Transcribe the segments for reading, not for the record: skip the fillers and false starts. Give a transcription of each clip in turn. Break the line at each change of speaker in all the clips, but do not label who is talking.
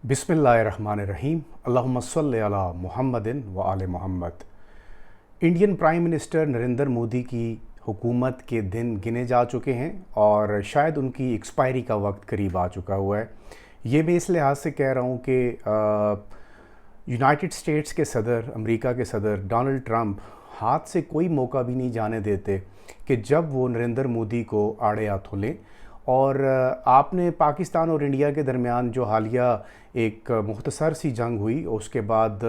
बिस्मिल्लाहिर्रहमानिर्रहीम। अल्लाहुम्मा सल्लि अला मुहम्मदिन व आले मोहम्मद। Indian prime minister Narendra Modi की हुकूमत के दिन गिने जा चुके हैं और शायद उनकी एक्सपायरी का वक्त करीब आ चुका हुआ है। ये मैं इस लिहाज से कह रहा हूँ कि यूनाइटेड स्टेट्स के सदर, अमेरिका के सदर डोनाल्ड ट्रंप हाथ से कोई मौका भी नहीं जाने देते कि जब वो नरेंद्र मोदी को आड़े हाथों लें। और आपने पाकिस्तान और इंडिया के दरमियान जो हालिया एक मुख्तसर सी जंग हुई, उसके बाद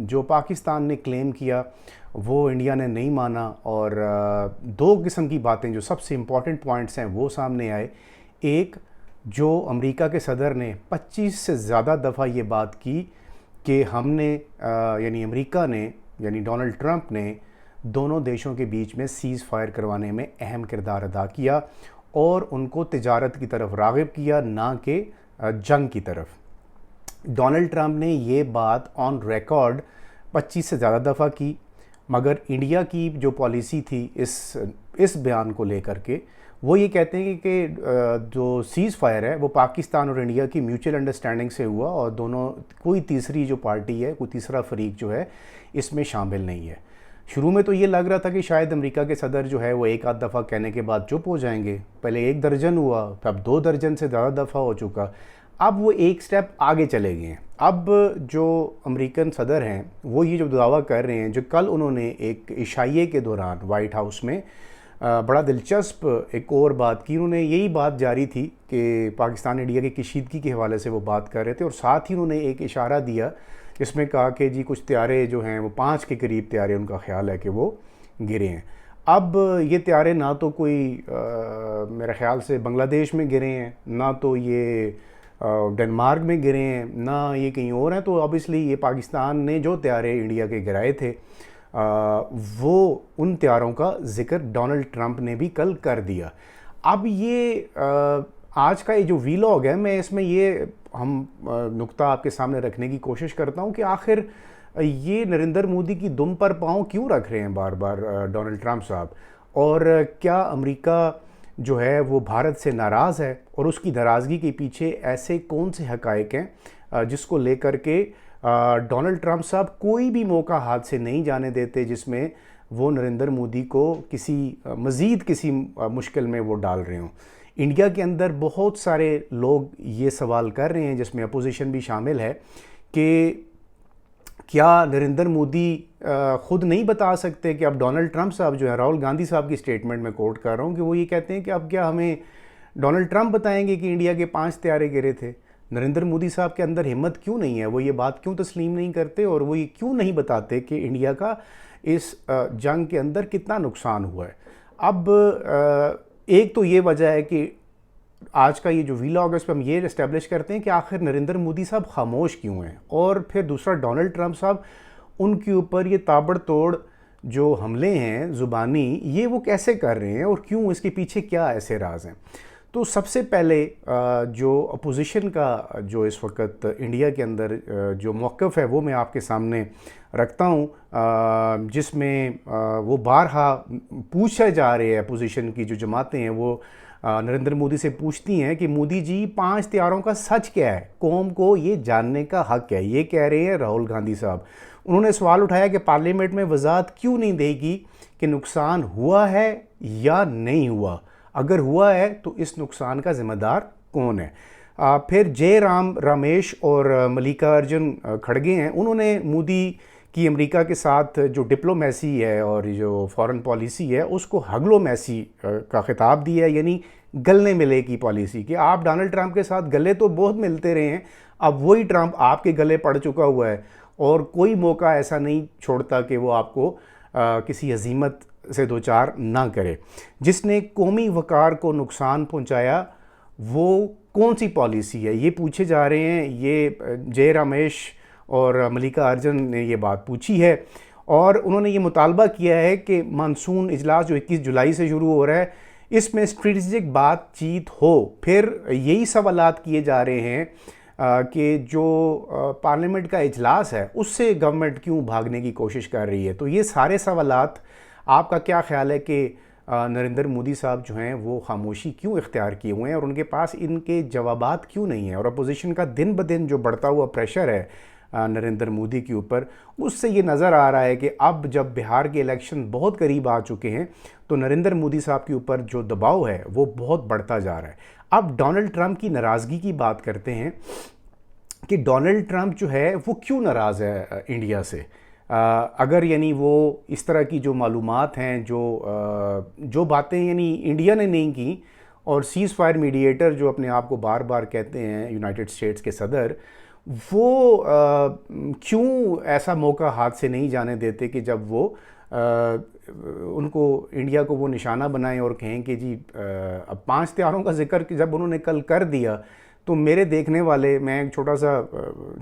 जो पाकिस्तान ने क्लेम किया वो इंडिया ने नहीं माना और दो किस्म की बातें जो सबसे इम्पॉर्टेंट पॉइंट्स हैं वो सामने आए। एक, जो अमेरिका के सदर ने 25 से ज़्यादा दफ़ा ये बात की कि हमने यानी अमेरिका ने यानी डोनाल्ड ट्रंप ने दोनों देशों के बीच में सीज़ फायर करवाने में अहम किरदार अदा किया और उनको तिजारत की तरफ राग़िब किया, ना कि जंग की तरफ। डोनाल्ड ट्रंप ने ये बात ऑन रिकॉर्ड 25 से ज़्यादा दफ़ा की, मगर इंडिया की जो पॉलिसी थी इस बयान को लेकर के, वो ये कहते हैं कि जो सीज़ फायर है वो पाकिस्तान और इंडिया की म्यूचुअल अंडरस्टैंडिंग से हुआ और दोनों कोई तीसरी जो पार्टी है, कोई तीसरा फरीक जो है इसमें शामिल नहीं है। शुरू में तो ये लग रहा था कि शायद अमेरिका के सदर जो है वो एक आध दफ़ा कहने के बाद चुप हो जाएंगे। पहले 1 दर्जन हुआ, फिर अब 2 दर्जन से ज़्यादा दफ़ा हो चुका। अब वो एक स्टेप आगे चले गए हैं। अब जो अमेरिकन सदर हैं वो ये जो दावा कर रहे हैं, जो कल उन्होंने एक इशाइये के दौरान वाइट हाउस में बड़ा दिलचस्प एक और बात की। उन्होंने यही बात जारी थी कि पाकिस्तान इंडिया की कशीदगी के हवाले से वो बात कर रहे थे और साथ ही उन्होंने एक इशारा दिया जिसमें कहा कि जी कुछ त्यारे जो हैं वो 5 के करीब त्यारे उनका ख्याल है कि वो गिरे हैं। अब ये त्यारे ना तो कोई मेरे ख्याल से बांग्लादेश में गिरे हैं, ना तो ये डेनमार्क में गिरे हैं, ना ये कहीं और हैं। तो ऑब्वियसली ये पाकिस्तान ने जो त्यारे इंडिया के गिराए थे वो उन त्यारों का जिक्र डोनाल्ड ट्रंप ने भी कल कर दिया। अब ये आज का ये जो वीलॉग है, मैं इसमें ये नुक्ता आपके सामने रखने की कोशिश करता हूँ कि आखिर ये नरेंद्र मोदी की दुम पर पाँव क्यों रख रहे हैं बार बार डोनाल्ड ट्रंप साहब, और क्या अमेरिका जो है वो भारत से नाराज़ है और उसकी नाराज़गी के पीछे ऐसे कौन से हक़ाइक़ हैं जिसको लेकर के डोनाल्ड ट्रंप साहब कोई भी मौका हाथ से नहीं जाने देते जिसमें वो नरेंद्र मोदी को मज़ीद किसी मुश्किल में वो डाल रहे हों। इंडिया के अंदर बहुत सारे लोग ये सवाल कर रहे हैं, जिसमें अपोजिशन भी शामिल है, कि क्या नरेंद्र मोदी ख़ुद नहीं बता सकते कि अब डोनाल्ड ट्रंप साहब जो है, राहुल गांधी साहब की स्टेटमेंट में कोट कर रहा हूँ कि वो ये कहते हैं कि अब क्या हमें डोनाल्ड ट्रंप बताएंगे कि इंडिया के 5 त्यारे गिरे थे। नरेंद्र मोदी साहब के अंदर हिम्मत क्यों नहीं है, वो ये बात क्यों तस्लीम नहीं करते और वो ये क्यों नहीं बताते कि इंडिया का इस जंग के अंदर कितना नुकसान हुआ है। अब एक तो ये वजह है कि आज का ये जो वीलॉग है उस पर हम ये इस्टेब्लिश करते हैं कि आखिर नरेंद्र मोदी साहब खामोश क्यों हैं, और फिर दूसरा डोनाल्ड ट्रंप साहब उनके ऊपर ये ताबड़तोड़ जो हमले हैं ज़ुबानी, ये वो कैसे कर रहे हैं और क्यों, इसके पीछे क्या ऐसे राज हैं। तो सबसे पहले जो अपोजिशन का जो इस वक्त इंडिया के अंदर जो मौक़िफ़ है वो मैं आपके सामने रखता हूँ, जिसमें वो बारहा पूछे जा रहे हैं, अपोजिशन की जो जमातें हैं वो नरेंद्र मोदी से पूछती हैं कि मोदी जी 5 त्यारों का सच क्या है, कौम को ये जानने का हक़ है। ये कह रहे हैं राहुल गांधी साहब। उन्होंने सवाल उठाया कि पार्लियामेंट में वजाहत क्यों नहीं देगी कि नुकसान हुआ है या नहीं हुआ, अगर हुआ है तो इस नुकसान का ज़िम्मेदार कौन है। फिर जयराम रमेश और मल्लिकार्जुन खड़गे हैं, उन्होंने मोदी कि अमेरिका के साथ जो डिप्लोमेसी है और जो फॉरेन पॉलिसी है उसको हगलोमैसी का खिताब दिया है, यानी गलने मिले की पॉलिसी, कि आप डोनाल्ड ट्रंप के साथ गले तो बहुत मिलते रहे हैं, अब वही ट्रंप आपके गले पड़ चुका हुआ है और कोई मौका ऐसा नहीं छोड़ता कि वो आपको किसी हजीमत से दो चार ना करे। जिसने कौमी वक़ार को नुकसान पहुँचाया वो कौन सी पॉलिसी है, ये पूछे जा रहे हैं। ये जय रमेश और मल्लिकार्जुन ने ये बात पूछी है और उन्होंने ये मुतालबा किया है कि मानसून इजलास जो 21 जुलाई से शुरू हो रहा है इसमें स्ट्रेटजिक बातचीत हो। फिर यही सवालात किए जा रहे हैं कि जो पार्लियामेंट का इजलास है उससे गवर्नमेंट क्यों भागने की कोशिश कर रही है। तो ये सारे सवालात, आपका क्या ख्याल है कि नरेंद्र मोदी साहब जो हैं वो खामोशी क्यों इख्तियार किए हुए हैं और उनके पास इनके जवाबात क्यों नहीं हैं। और अपोजिशन का दिन ब दिन जो बढ़ता हुआ प्रेशर है नरेंद्र मोदी के ऊपर, उससे ये नज़र आ रहा है कि अब जब बिहार के इलेक्शन बहुत करीब आ चुके हैं तो नरेंद्र मोदी साहब के ऊपर जो दबाव है वो बहुत बढ़ता जा रहा है। अब डोनाल्ड ट्रंप की नाराज़गी की बात करते हैं कि डोनाल्ड ट्रंप जो है वो क्यों नाराज़ है इंडिया से। अगर यानी वो इस तरह की जो मालूमात हैं, जो बातें यानी इंडिया ने नहीं की, और सीज़ फायर मीडिएटर जो अपने आप को बार बार कहते हैं यूनाइटेड स्टेट्स के सदर, वो क्यों ऐसा मौका हाथ से नहीं जाने देते कि जब वो उनको इंडिया को वो निशाना बनाएं और कहें कि जी अब 5 त्योहारों का जिक्र जब उन्होंने कल कर दिया तो मेरे देखने वाले, मैं एक छोटा सा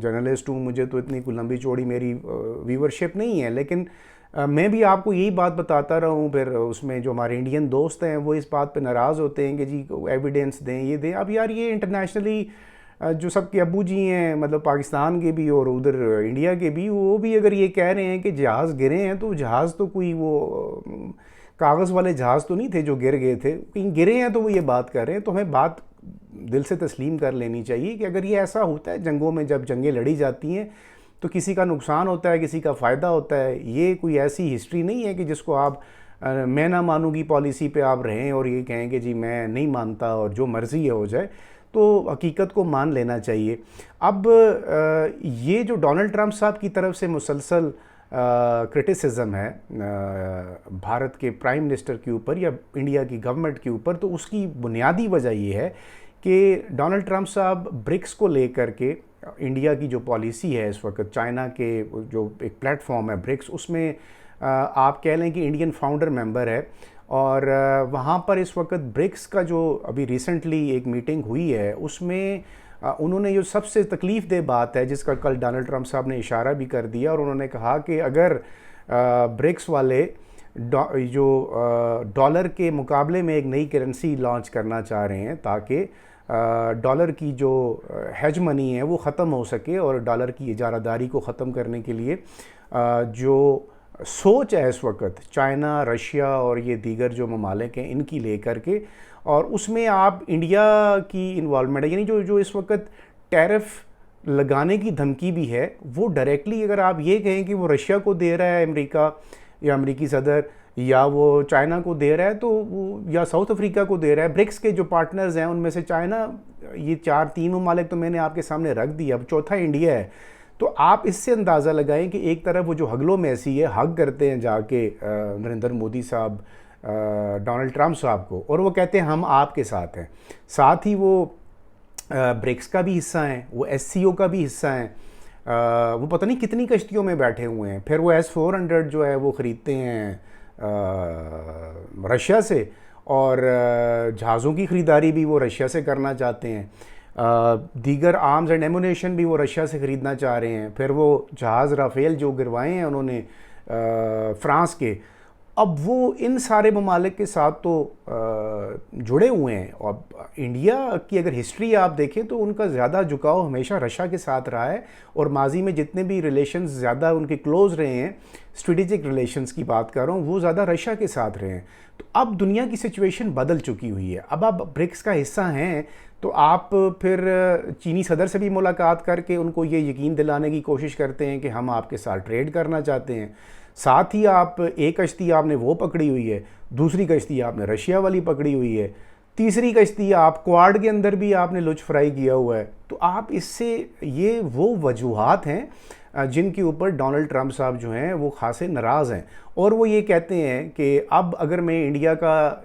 जर्नलिस्ट हूँ, मुझे तो इतनी कोई लंबी चौड़ी मेरी व्यूवरशिप नहीं है, लेकिन मैं भी आपको यही बात बताता रहा हूँ। फिर उसमें जो हमारे इंडियन दोस्त हैं वो इस बात पे नाराज़ होते हैं कि जी एविडेंस दें, ये दें। अब यार ये इंटरनेशनली जो सबके अब्बू जी हैं, मतलब पाकिस्तान के भी और उधर इंडिया के भी, वो भी अगर ये कह रहे हैं कि जहाज़ गिरे हैं तो जहाज़ तो कोई वो कागज़ वाले जहाज़ तो नहीं थे जो गिर गए थे, कहीं गिरे हैं तो वो ये बात कर रहे हैं। तो हमें बात दिल से तस्लीम कर लेनी चाहिए कि अगर ये ऐसा होता है, जंगों में जब जंगें लड़ी जाती हैं तो किसी का नुकसान होता है, किसी का फ़ायदा होता है। ये कोई ऐसी हिस्ट्री नहीं है कि जिसको आप मैं ना मानूंगी पॉलिसी पे आप रहें और ये कहें कि जी मैं नहीं मानता और जो मर्ज़ी है हो जाए। तो हकीकत को मान लेना चाहिए। अब ये जो डोनाल्ड ट्रंप साहब की तरफ से मुसलसल क्रिटिसिज्म है भारत के प्राइम मिनिस्टर के ऊपर या इंडिया की गवर्नमेंट के ऊपर, तो उसकी बुनियादी वजह ये है कि डोनाल्ड ट्रंप साहब ब्रिक्स को लेकर के इंडिया की जो पॉलिसी है इस वक्त, चाइना के जो एक प्लेटफॉर्म है ब्रिक्स, उसमें आप कह लें कि इंडियन फाउंडर मेंबर है। और वहाँ पर इस वक्त ब्रिक्स का जो अभी रिसेंटली एक मीटिंग हुई है उसमें उन्होंने जो सबसे तकलीफ़ दे बात है, जिसका कल डोनाल्ड ट्रंप साहब ने इशारा भी कर दिया, और उन्होंने कहा कि अगर ब्रिक्स वाले जो डॉलर के मुकाबले में एक नई करेंसी लॉन्च करना चाह रहे हैं ताकि डॉलर की जो हेजमनी है वो ख़त्म हो सके और डॉलर की इजारादारी को ख़त्म करने के लिए जो सोच है इस वक्त चाइना, रशिया और ये दीगर जो ममालिक हैं इनकी लेकर के, और उसमें आप इंडिया की इन्वॉल्वमेंट है, यानी जो इस वक्त टैरिफ लगाने की धमकी भी है वो डायरेक्टली अगर आप ये कहें कि वो रशिया को दे रहा है अमेरिका या अमेरिकी सदर, या वो चाइना को दे रहा है तो वो, या साउथ अफ्रीका को दे रहा है। ब्रिक्स के जो पार्टनर्स हैं उनमें से चाइना, ये 4-3 ममालिक तो मैंने आपके सामने रख दिया, अब चौथा इंडिया है। तो आप इससे अंदाज़ा लगाएं कि एक तरफ वो जो हगलो मैसी है, हग करते हैं जाके नरेंद्र मोदी साहब डोनाल्ड ट्रंप साहब को, और वो कहते हैं हम आपके साथ हैं। साथ ही वो ब्रिक्स का भी हिस्सा हैं, वो SCO का भी हिस्सा हैं, वो पता नहीं कितनी कश्तियों में बैठे हुए हैं। फिर वो S-400 जो है वो ख़रीदते हैं रशिया से, और जहाज़ों की ख़रीदारी भी वो रशिया से करना चाहते हैं, दीगर आर्म्स एंड एमुनेशन भी वो रशिया से ख़रीदना चाह रहे हैं। फिर वो जहाज़ राफेल जो गिरवाए हैं उन्होंने फ्रांस के, अब वो इन सारे ममालिक के साथ तो जुड़े हुए हैं। और इंडिया की अगर हिस्ट्री आप देखें तो उनका ज़्यादा झुकाव हमेशा रशिया के साथ रहा है, और माजी में जितने भी रिलेशंस ज़्यादा उनके क्लोज़ रहे हैं, स्ट्रेटेजिक रिलेशंस की बात कर रहा हूँ, वो ज़्यादा रशिया के साथ रहे हैं। तो अब दुनिया की सिचुएशन बदल चुकी हुई है। अब आप ब्रिक्स का हिस्सा हैं तो आप फिर चीनी सदर से भी मुलाकात करके उनको ये यकीन दिलाने की कोशिश करते हैं कि हम आपके साथ ट्रेड करना चाहते हैं। साथ ही आप एक कश्ती आपने वो पकड़ी हुई है, दूसरी कश्ती आपने रशिया वाली पकड़ी हुई है, तीसरी कश्ती आप क्वाड के अंदर भी आपने लुच फ्राई किया हुआ है। तो आप इससे, ये वो वजूहात हैं जिनके ऊपर डोनाल्ड ट्रंप साहब जो हैं वो खासे नाराज़ हैं, और वो ये कहते हैं कि अब अगर मैं इंडिया का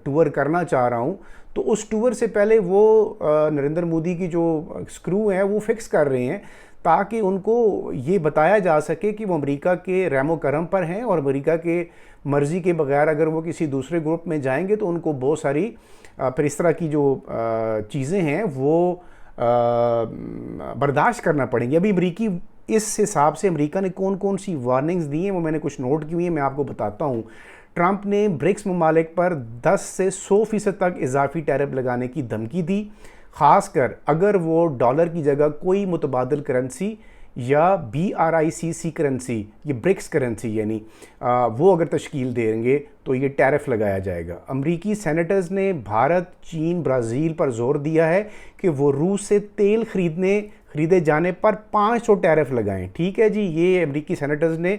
टूर करना चाह रहा हूँ तो उस टूर से पहले वो नरेंद्र मोदी की जो स्क्रू हैं वो फिक्स कर रहे हैं ताकि उनको ये बताया जा सके कि वो अमेरिका के रहमो करम पर हैं, और अमेरिका के मर्ज़ी के बगैर अगर वो किसी दूसरे ग्रुप में जाएंगे तो उनको बहुत सारी फिर इस तरह की जो चीज़ें हैं वो बर्दाश्त करना पड़ेंगी। अभी अमेरिकी इस हिसाब से अमेरिका ने कौन कौन सी वार्निंग्स दी हैं वो मैंने कुछ नोट की हुई है, मैं आपको बताता हूँ। ट्रंप ने ब्रिक्स ममालिक पर 10 से 100% तक इजाफी टैरिफ लगाने की धमकी दी, ख़ासकर अगर वो डॉलर की जगह कोई मुतबादल करेंसी या BRICS करेंसी, ये ब्रिक्स करेंसी यानी वो अगर तश्कील देंगे तो ये टैरिफ लगाया जाएगा। अमरीकी सेनेटर्स ने भारत, चीन, ब्राज़ील पर जोर दिया है कि वो रूस से तेल खरीदे जाने पर 500 टैरिफ लगाएं। ठीक है जी, ये अमरीकी सेनेटर्स ने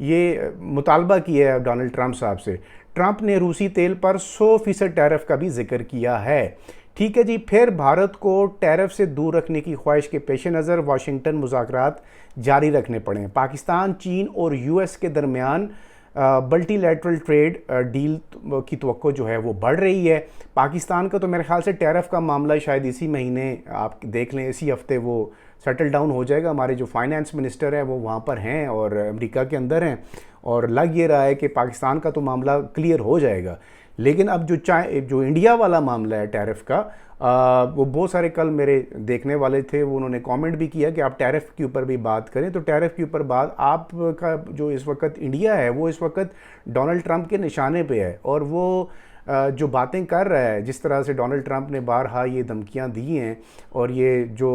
ये मुतालबा किया है डोनाल्ड ट्रंप साहब से। ट्रंप ने रूसी तेल पर 100% टैरिफ का भी जिक्र किया है। ठीक है जी, फिर भारत को टैरिफ से दूर रखने की ख्वाहिश के पेश नज़र वाशिंगटन मुज़ाकरात जारी रखने पड़े। पाकिस्तान, चीन और US के दरमियान मल्टीलैटरल ट्रेड डील की तवक्को जो है वो बढ़ रही है। पाकिस्तान का तो मेरे ख्याल से टैरिफ का मामला शायद इसी महीने, आप देख लें, इसी हफ्ते वो सेटल डाउन हो जाएगा। हमारे जो फाइनेंस मिनिस्टर हैं वो वहाँ पर हैं और अमेरिका के अंदर हैं, और लग ये रहा है कि पाकिस्तान का तो मामला क्लियर हो जाएगा। लेकिन अब जो इंडिया वाला मामला है टैरिफ का, वो बहुत सारे कल मेरे देखने वाले थे, वो उन्होंने कमेंट भी किया कि आप टैरिफ के ऊपर भी बात करें। तो टैरिफ के ऊपर बात, आपका जो इस वक्त इंडिया है वो इस वक्त डोनाल्ड ट्रंप के निशाने पे है, और वो जो बातें कर रहा है, जिस तरह से डोनाल्ड ट्रंप ने बारहा ये धमकियां दी हैं, और ये जो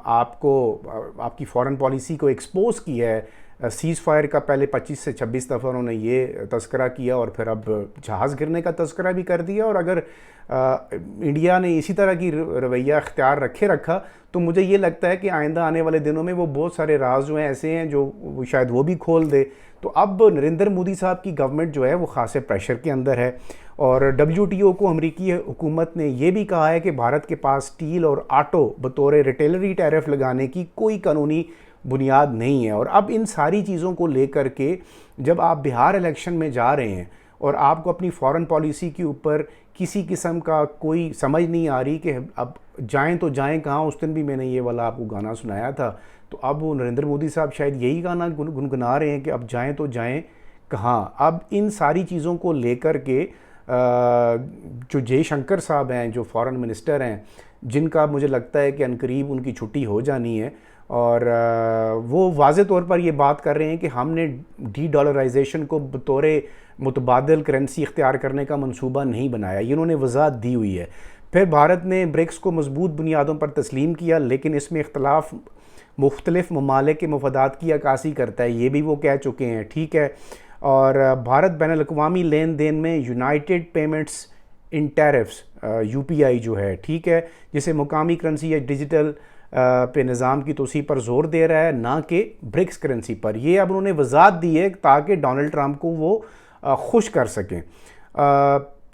आपकी फॉरेन पॉलिसी को एक्सपोज किया है, सीज़ फायर का पहले 25 से 26 दफ़ा उन्होंने ये तस्करा किया, और फिर अब जहाज़ गिरने का तस्करा भी कर दिया। और अगर इंडिया ने इसी तरह की रवैया अख्तियार रखा तो मुझे ये लगता है कि आइंदा आने वाले दिनों में वो बहुत सारे राज जो हैं ऐसे हैं जो शायद वो भी खोल दे। तो अब नरेंद्र मोदी साहब की गवर्नमेंट जो है वो ख़ासे प्रेशर के अंदर है, और WTO को अमरीकी हुकूमत ने यह भी कहा है कि भारत के पास स्टील और आटो बतौर रिटेलरी टैरिफ लगाने की कोई कानूनी बुनियाद नहीं है। और अब इन सारी चीज़ों को लेकर के जब आप बिहार इलेक्शन में जा रहे हैं और आपको अपनी फॉरेन पॉलिसी के ऊपर किसी किस्म का कोई समझ नहीं आ रही कि अब जाएं तो जाएं कहाँ। उस दिन भी मैंने ये वाला आपको गाना सुनाया था, तो अब वो नरेंद्र मोदी साहब शायद यही गाना गुनगुना रहे हैं कि अब जाएं तो जाएं कहाँ। अब इन सारी चीज़ों को लेकर के जो जयशंकर साहब हैं, जो फॉरेन मिनिस्टर हैं, जिनका मुझे लगता है कि अनकरीब उनकी छुट्टी हो जानी है, और वो वाज़े तौर पर ये बात कर रहे हैं कि हमने डी-डॉलराइजेशन को बतौर मुतबादिल करेंसी इख्तियार करने का मंसूबा नहीं बनाया, ये उन्होंने वजाहत दी हुई है। फिर भारत ने ब्रिक्स को मजबूत बुनियादों पर तस्लीम किया, लेकिन इसमें इख्तलाफ मुख्तलिफ ममालिक के मफादात की अक्कासी करता है, ये भी वो कह चुके हैं। ठीक है, और भारत बैनुल-अक़वामी लेन देन में United payments in tariffs UPI जो है, ठीक है, जिसे मुकामी करेंसी या डिजिटल पे निज़ाम की तोसी पर जोर दे रहा है, ना कि ब्रिक्स करेंसी पर। ये अब उन्होंने वजाहत दी है ताकि डोनाल्ड ट्रंप को वो खुश कर सकें।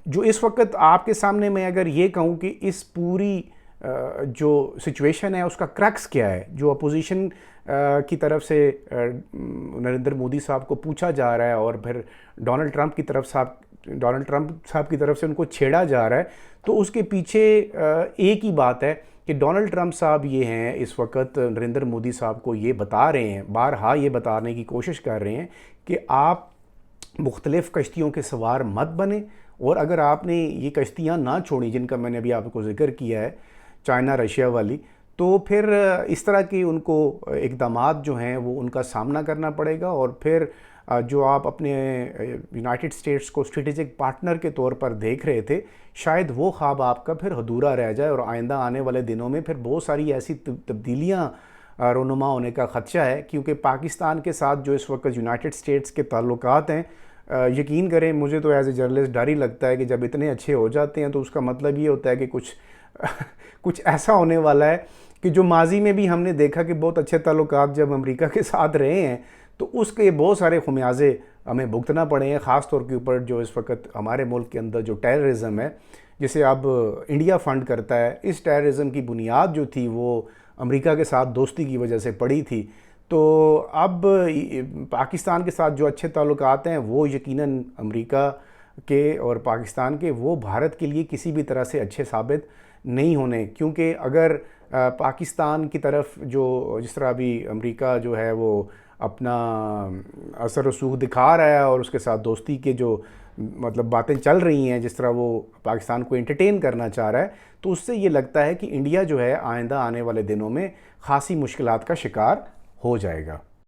जो इस वक्त आपके सामने मैं अगर ये कहूँ कि इस पूरी जो सिचुएशन है उसका क्रक्स क्या है, जो अपोजिशन की तरफ से नरेंद्र मोदी साहब को पूछा जा रहा है और फिर डोनाल्ड ट्रंप साहब की तरफ से उनको छेड़ा जा रहा है, तो उसके पीछे एक ही बात है कि डोनाल्ड ट्रंप साहब ये हैं इस वक्त नरेंद्र मोदी साहब को ये बता रहे हैं, बारहा ये बताने की कोशिश कर रहे हैं कि आप मुख्तलिफ़ कश्तियों के सवार मत बने, और अगर आपने ये कश्तियाँ ना छोड़ी जिनका मैंने अभी आपको जिक्र किया है, चाइना रशिया वाली, तो फिर इस तरह के उनको इक़दामात जो हैं वो उनका सामना करना पड़ेगा। और फिर जो आप अपने यूनाइटेड स्टेट्स को स्ट्रेटेजिक पार्टनर के तौर पर देख रहे थे, शायद वो ख्वाब आपका फिर अधूरा रह जाए, और आइंदा आने वाले दिनों में फिर बहुत सारी ऐसी तब्दीलियाँ रोनुमा होने का ख़दशा है। क्योंकि पाकिस्तान के साथ जो इस वक्त यूनाइटेड स्टेट्स के ताल्लुकात हैं, यकीन करें मुझे तो एज ए जर्नलिस्ट डर ही लगता है कि जब इतने अच्छे हो जाते हैं तो उसका मतलब ये होता है कि कुछ ऐसा होने वाला है कि जो माजी में भी हमने देखा कि बहुत अच्छे ताल्लुकात जब अमेरिका के साथ रहे हैं तो उसके बहुत सारे खुमियाजे हमें भुगतना पड़े हैं, ख़ास तौर के ऊपर जो इस वक्त हमारे मुल्क के अंदर जो टेररिज्म है, जिसे अब इंडिया फ़ंड करता है। इस टेररिज्म की बुनियाद जो थी वो अमेरिका के साथ दोस्ती की वजह से पड़ी थी। तो अब पाकिस्तान के साथ जो अच्छे ताल्लुकात हैं वो यकीनन अमेरिका के और पाकिस्तान के, वो भारत के लिए किसी भी तरह से अच्छे साबित नहीं होने। क्योंकि अगर पाकिस्तान की तरफ जो जिस तरह अभी अमेरिका जो है वो अपना असर रसूख दिखा रहा है और उसके साथ दोस्ती के जो मतलब बातें चल रही हैं, जिस तरह वो पाकिस्तान को एंटरटेन करना चाह रहा है, तो उससे ये लगता है कि इंडिया जो है आइंदा आने वाले दिनों में ख़ासी मुश्किलात का शिकार हो जाएगा।